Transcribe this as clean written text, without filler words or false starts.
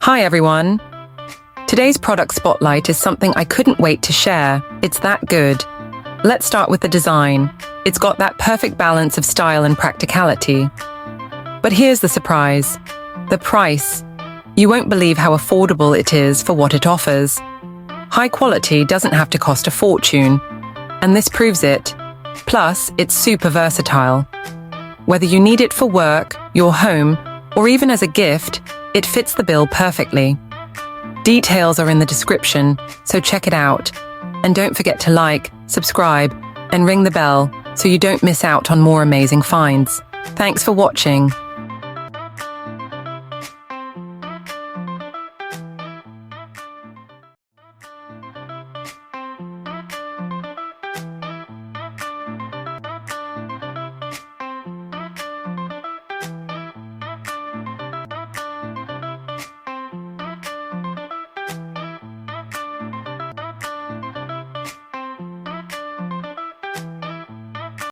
Hi everyone. Today's product spotlight is something I couldn't wait to share. It's that good. Let's start with the design. It's got that perfect balance of style and practicality. But here's the surprise. The price. You won't believe how affordable it is for what it offers. High quality doesn't have to cost a fortune, and this proves it. Plus, it's super versatile. Whether you need it for work, your home, or even as a gift, it fits the bill perfectly. Details are in the description, so check it out. And don't forget to like, subscribe, and ring the bell so you don't miss out on more amazing finds. Thanks for watching.